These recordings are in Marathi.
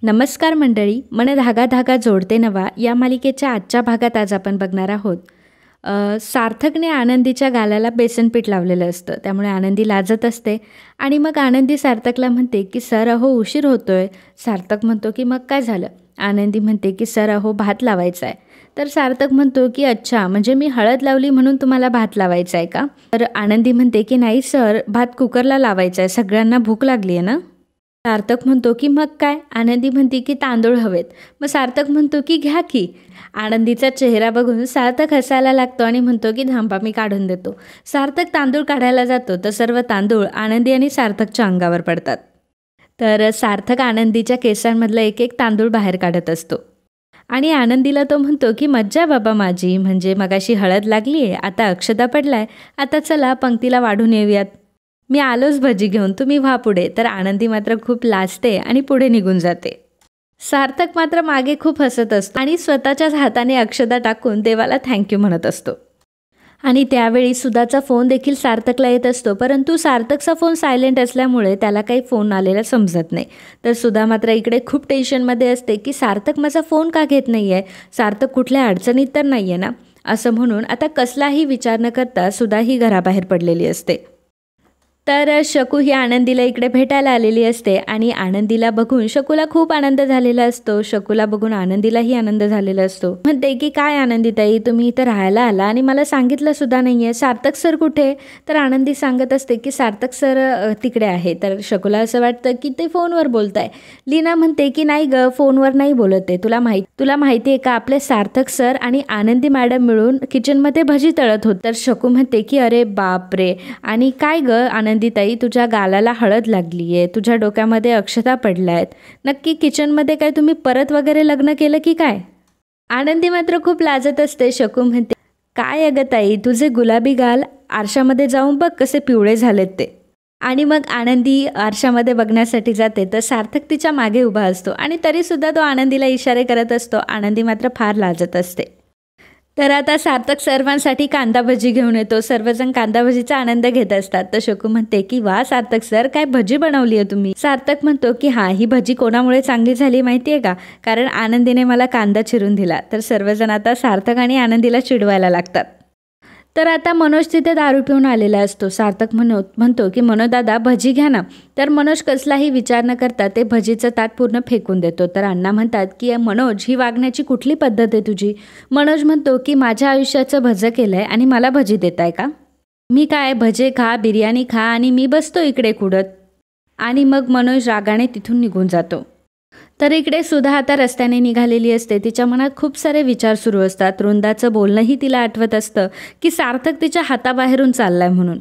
नमस्कार मंडळी, मन धागा धागा जोडते नवा या मालिकेच्या आजच्या भागात आज आपण बघणार आहोत. सार्थकने आनंदीच्या गालाला बेसनपीठ लावलेलं असतं, त्यामुळे आनंदी लाजत असते आणि मग आनंदी सार्थकला म्हणते की सर अहो उशीर होतोय. सार्थक म्हणतो की मग काय झालं. आनंदी म्हणते की सर अहो भात लावायचा आहे. तर सार्थक म्हणतो की अच्छा, म्हणजे मी हळद लावली म्हणून तुम्हाला भात लावायचा आहे का. तर आनंदी म्हणते की नाही सर, भात कुकरला लावायचा आहे, सगळ्यांना भूक लागली आहे ना. सार्थक म्हणतो की मग काय. आनंदी म्हणते की तांदूळ हवेत. मग सार्थक म्हणतो की घ्या की. आनंदीचा चेहरा बघून सार्थक हसायला लागतो आणि म्हणतो की थांबा मी काढून देतो. सार्थक तांदूळ काढायला जातो तर सर्व तांदूळ आनंदी आणि सार्थकच्या अंगावर पडतात. तर सार्थक आनंदीच्या केसांमधलं एक एक तांदूळ बाहेर काढत असतो आणि आनंदीला तो म्हणतो की मज्जा बाबा माझी, म्हणजे मगाशी हळद लागली आहे, आता अक्षता पडलाय, आता चला पंक्तीला वाढून येऊयात. मी आलोच भजी घेऊन, तुम्ही व्हा पुढे. तर आनंदी मात्र खूप लाजते आणि पुढे निघून जाते. सार्थक मात्र मागे खूप हसत असतो आणि स्वतःच्याच हाताने अक्षता टाकून देवाला थँक्यू म्हणत असतो. आणि त्यावेळी सुधाचा फोन देखील सार्थकला येत असतो, परंतु सार्थकचा फोन सायलेंट असल्यामुळे त्याला काही फोन आलेला समजत नाही. तर सुधा मात्र इकडे खूप टेन्शनमध्ये असते की सार्थक माझा फोन का घेत नाही आहे, सार्थक कुठल्या अडचणीत तर नाही आहे ना, असं म्हणून आता कसलाही विचार न करता सुधा ही घराबाहेर पडलेली असते. तर शकू ही आनंदीला इकडे भेटायला आलेली असते आणि आनंदीला बघून शकूला खूप आनंद झालेला असतो. शकूला बघून आनंदीलाही आनंद झालेला असतो. म्हणते की काय आनंदीताई, तुम्ही इथं राहायला आला आणि मला सांगितलं सुद्धा नाही आहे, सार्थक सर कुठे. तर आनंदी सांगत असते की सार्थक सर तिकडे आहे. तर शकूला असं वाटतं की ते फोनवर बोलत आहे. लीना म्हणते की नाही ग, फोनवर नाही बोलत आहे, तुला माहिती आहे का, आपले सार्थक सर आणि आनंदी मॅडम मिळून किचनमध्ये भजी तळत होत. तर शकू म्हणते की अरे बापरे, आणि काय ग आनंदीताई, तुझ्या गालाला हळद लागली आहे, तुझ्या डोक्यामध्ये अक्षता पडल्या आहेत, नक्की किचनमध्ये काय तुम्ही परत वगैरे लग्न केलं की काय. आनंदी मात्र खूप लाजत असते. शकू म्हणते काय अगं ताई, तुझे गुलाबी गाल आरशामध्ये जाऊन बघ कसे पिवळे झालेत ते. आणि मग आनंदी आरशामध्ये बघण्यासाठी जाते तर सार्थक तिच्या मागे उभा असतो आणि तरीसुद्धा तो आनंदीला इशारे करत असतो. आनंदी मात्र फार लाजत असते. तर आता सार्थक सर्वांसाठी कांदा भजी घेऊन येतो. सर्वजण कांदा भजीचा आनंद घेत असतात. तर शकू म्हणते की वा सार्थक सर, काय भजी बनवली आहे तुम्ही. सार्थक म्हणतो की हा, ही भजी कोणामुळे चांगली झाली माहिती आहे का, कारण आनंदीने मला कांदा चिरून दिला. तर सर्वजण आता सार्थक आणि आनंदीला चिडवायला लागतात. तर आता मनोज तिथे दारू पिऊन आलेला असतो. सार्थक म्हणतो की मनोज दादा भजी घ्या ना. तर मनोज कसलाही विचार न करता ते भजीचं ताट पूर्ण फेकून देतो. तर अण्णा म्हणतात की मनोज, ही वागण्याची कुठली पद्धत आहे तुझी. मनोज म्हणतो की माझ्या आयुष्याचं भजं केलं आहे आणि मला भजी देताय का. मी काय, भजे खा, बिर्याणी खा आणि मी बसतो इकडे कुडत. आणि मग मनोज रागाने तिथून निघून जातो. तर इकडे सुधा आता रस्त्याने निघालेली असते. तिच्या मनात खूप सारे विचार सुरू असतात. वृंदाचं बोलणंही तिला आठवत असतं की सार्थक तिच्या हाताबाहेरून चाललाय म्हणून.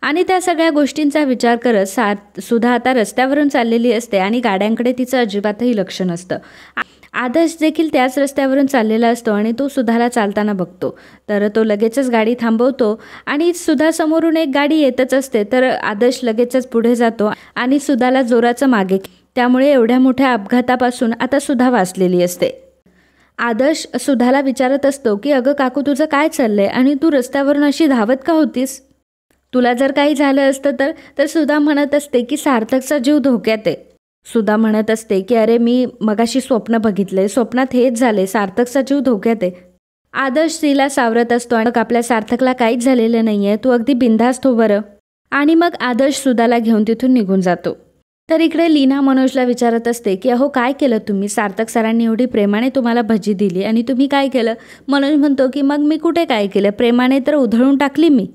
आणि त्या सगळ्या गोष्टींचा विचार करत सुधा आता रस्त्यावरून चाललेली असते आणि गाड्यांकडे तिचं अजिबातही लक्ष नसतं. आदर्श देखील त्याच रस्त्यावरून चाललेला असतो आणि तो सुधाला चालताना बघतो. तर तो लगेचच गाडी थांबवतो आणि सुधा समोरून एक गाडी येतच असते. तर आदर्श लगेचच पुढे जातो आणि सुधाला जोराचं मागे, त्यामुळे एवढ्या मोठ्या अपघातापासून आता सुधा वाचलेली असते. आदर्श सुधाला विचारत असतो की अगं काकू, तुझं काय चाललंय आणि तू रस्त्यावरून अशी धावत का होतीस, तुला जर काही झालं असतं तर सुधा म्हणत असते की सार्थकचा जीव धोक्यात आहे. सुधा म्हणत असते की अरे मी मगाशी स्वप्न बघितलंय, स्वप्नात हेच झाले, सार्थकचा जीव धोक्यात आहे. आदर्श तिला सावरत असतो आणि आपल्या सार्थकला काहीच झालेलं नाही आहे, तू अगदी बिनधास्त हो बरं. आणि मग आदर्श सुधाला घेऊन तिथून निघून जातो. तर इकडे लीना मनोजला विचारत असते की अहो काय केलं तुम्ही, सार्थक सरांनी एवढी प्रेमाने तुम्हाला भजी दिली आणि तुम्ही काय केलं. मनोज म्हणतो की मग मी कुठे काय केलं, प्रेमाने तर उधळून टाकली मी.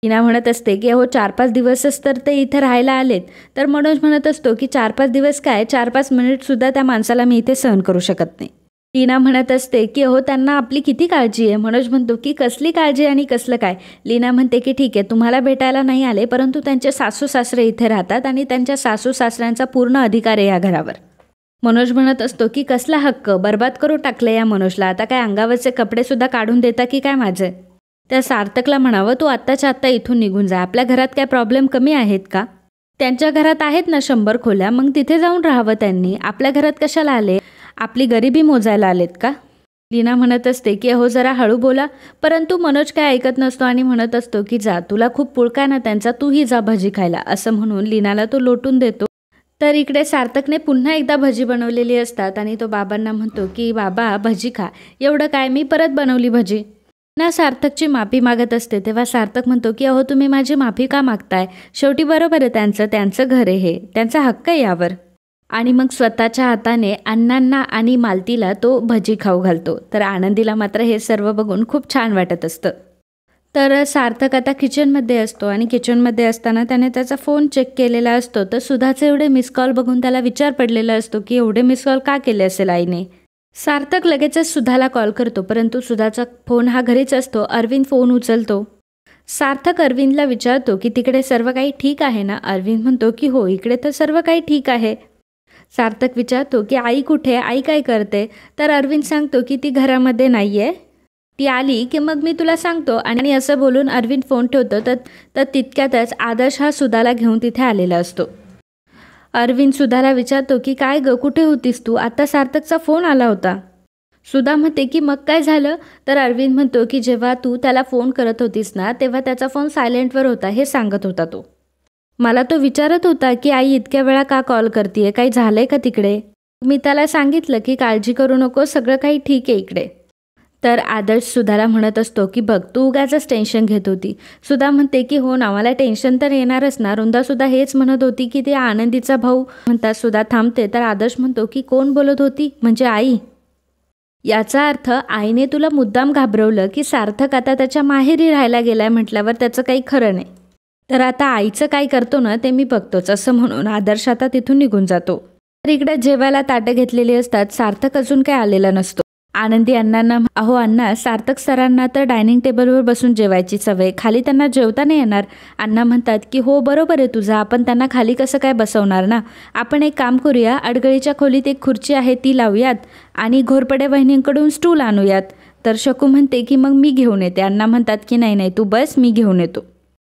लीना म्हणत असते की अहो 4-5 दिवसच तर ते इथे राहायला आलेत. तर मनोज म्हणत असतो की 4-5 दिवस काय, 4-5 मिनिटसुद्धा त्या माणसाला मी इथे सहन करू शकत नाही. लीना म्हणत असते की अहो त्यांना आपली किती काळजी आहे. मनोज म्हणतो की कसली काळजी आणि कसलं काय. लीना म्हणते की ठीक आहे, तुम्हाला भेटायला नाही आले, परंतु त्यांचे सासू सासरे इथे राहतात आणि त्यांच्या सासू सासऱ्यांचा पूर्ण अधिकार आहे या घरावर. मनोज म्हणत असतो की कसला हक्क, बर्बाद करू टाकले या मनोजला, आता काय अंगावरचे कपडे सुद्धा काढून देता की काय माझे. त्या सार्थकला म्हणावं तू आत्ताच्या आत्ता इथून निघून जा, आपल्या घरात काय प्रॉब्लेम कमी आहेत का. त्यांच्या घरात आहेत ना 100 खोल्या, मग तिथे जाऊन राहावं त्यांनी, आपल्या घरात कशाला आले, आपली गरिबी मोजायला आलेत का. लीना म्हणत असते की अहो जरा हळू बोला, परंतु मनोज काय ऐकत नसतो आणि म्हणत असतो की जा, तुला खूप पुळका ना त्यांचा, तूही जा भजी खायला, असं म्हणून लीनाला तो लोटून देतो. तर इकडे सार्थकने पुन्हा एकदा भजी बनवलेली असतात आणि तो बाबांना म्हणतो की बाबा भजी खा. एवढं काय, मी परत बनवली भजी. ना सार्थकची माफी मागत असते तेव्हा सार्थक म्हणतो की अहो तुम्ही माझी माफी का मागताय, शेवटी बरोबर आहे त्यांचं घर आहे, हे त्यांचा हक्क आहे यावर. आणि मग स्वतःच्या हाताने अण्णांना आणि मालतीला तो भजी खाऊ घालतो. तर आनंदीला मात्र हे सर्व बघून खूप छान वाटत असतं. तर सार्थक आता किचनमध्ये असतो आणि किचनमध्ये असताना त्याने त्याचा फोन चेक केलेला असतो. तर सुधाचे एवढे मिस कॉल बघून त्याला विचार पडलेला असतो की एवढे मिस कॉल का केले असेल आईने. सार्थक लगेचच सुधाला कॉल करतो, परंतु सुधाचा फोन हा घरीच असतो. अरविंद फोन उचलतो. सार्थक अरविंदला विचारतो की तिकडे सर्व काही ठीक आहे ना. अरविंद म्हणतो की हो, इकडे तर सर्व काही ठीक आहे. सार्थक विचारतो की आई कुठे, आई काय करते. तर अरविंद सांगतो की ती घरामध्ये नाही आहे, ती आली की मग मी तुला सांगतो. आणि असं बोलून अरविंद फोन ठेवतो. तर तितक्यातच आदर्श हा सुधाला घेऊन तिथे आलेला असतो. अरविंद सुधाला विचारतो की काय ग, कुठे होतीस तू, आता सार्थकचा फोन आला होता. सुधा म्हणते की मग काय झालं. तर अरविंद म्हणतो की जेव्हा तू त्याला फोन करत होतीस ना तेव्हा त्याचा फोन सायलेंटवर होता हे सांगत होता तो. मला तो विचारत होता की आई इतक्या वेळा का कॉल करतीये, काही झालंय का तिकडे. मी त्याला सांगितलं की काळजी करू नको, सगळं काही ठीक आहे इकडे. तर आदर्श सुधाला म्हणत असतो की बघ तू उगाचच टेन्शन घेत होती. सुधा म्हणते की हो ना, मला टेन्शन तर येणारच ना. वृंदासुद्धा हेच म्हणत होती की ते आनंदीचा भाऊ. म्हणतात सुधा थांबते. तर आदर्श म्हणतो की कोण बोलत होती, म्हणजे आई. याचा अर्थ आईने तुला मुद्दाम घाबरवलं की सार्थक आता त्याच्या माहेरी राहायला गेलाय म्हटल्यावर त्याचं काही खरं नाही. तर आता आईचं काय करतो ना ते मी बघतोच, असं म्हणून आदर्श आता तिथून निघून जातो. तर इकडे जेवायला ताटं घेतलेली असतात. सार्थक अजून काय आलेला नसतो. आनंदी अण्णांना अहो अण्णा, सार्थक सरांना तर डायनिंग टेबलवर बसून जेवायची सवय, खाली त्यांना जेवता नाही येणार. अण्णा म्हणतात की हो बरोबर आहे तुझं, आपण त्यांना खाली कसं काय बसवणार ना. आपण एक काम करूया, अडगळीच्या खोलीत एक खुर्ची आहे ती लावूयात आणि घोरपडे वहिनींकडून स्टूल आणूयात. तर शकू म्हणते की मग मी घेऊन येते. अण्णा म्हणतात की नाही तू बस, मी घेऊन येतो.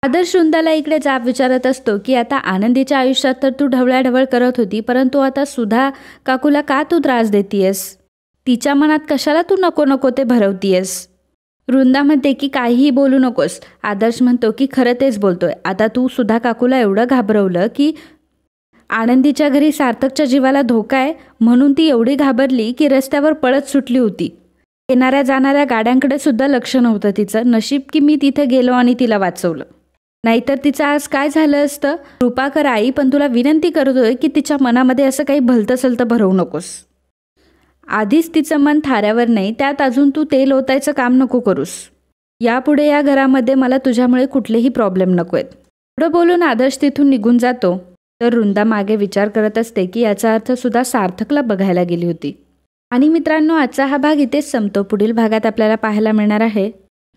आदर्श वृंदाला इकडे जाब विचारत असतो की आता आनंदीच्या आयुष्यात तर तू ढवळाढवळ करत होती, परंतु आता सुधा काकूला का तू त्रास देतीयस, तिच्या मनात कशाला तू नको नको ते भरवतीयस. वृंदा म्हणते की काहीही बोलू नकोस. आदर्श म्हणतो की खरं तेच बोलतोय. आता तू सुधा काकूला एवढं घाबरवलं की आनंदीच्या घरी सार्थकच्या जीवाला धोका आहे म्हणून ती एवढी घाबरली की रस्त्यावर पळत सुटली होती. येणाऱ्या जाणाऱ्या गाड्यांकडे सुद्धा लक्ष नव्हतं तिचं. नशीब की मी तिथे गेलो आणि तिला वाचवलं, नाहीतर तिचं आज काय झालं असतं. कृपा आई, पण तुला विनंती करतोय की तिच्या मनामध्ये असं काही भलतंसलतं भरवू नकोस. आधीच तिचं मन थाऱ्यावर नाही, त्यात अजून तू तेल ओतायचं काम नको करूस. यापुढे या घरामध्ये मला तुझ्यामुळे कुठलेही प्रॉब्लेम नको आहेत. एवढं बोलून आदर्श तिथून निघून जातो. तर वृंदा मागे विचार करत असते की याचा अर्थ सुद्धा सार्थकला बघायला गेली होती. आणि मित्रांनो, आजचा हा भाग इथेच संपतो. पुढील भागात आपल्याला पाहायला मिळणार आहे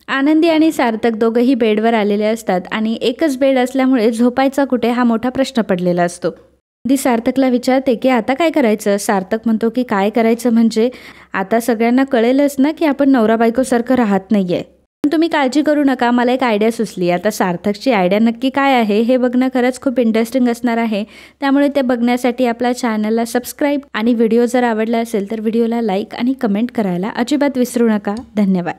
आनंदी आणि सार्थक दोघंही बेडवर आलेले असतात आणि एकच बेड असल्यामुळे झोपायचा कुठे हा मोठा प्रश्न पडलेला असतो. आनंदी सार्थकला विचारते की आता काय करायचं. सार्थक म्हणतो की काय करायचं म्हणजे आता सगळ्यांना कळेलच ना की आपण नवरा बायकोसारखं राहत नाहीये. पण तुम्ही काळजी करू नका, मला एक आयडिया सुचली. आता सार्थकची आयडिया नक्की काय आहे हे बघणं खरंच खूप इंटरेस्टिंग असणार आहे. त्यामुळे ते बघण्यासाठी आपल्या चॅनलला सबस्क्राईब आणि व्हिडिओ जर आवडला असेल तर व्हिडिओला लाईक आणि कमेंट करायला अजिबात विसरू नका. धन्यवाद.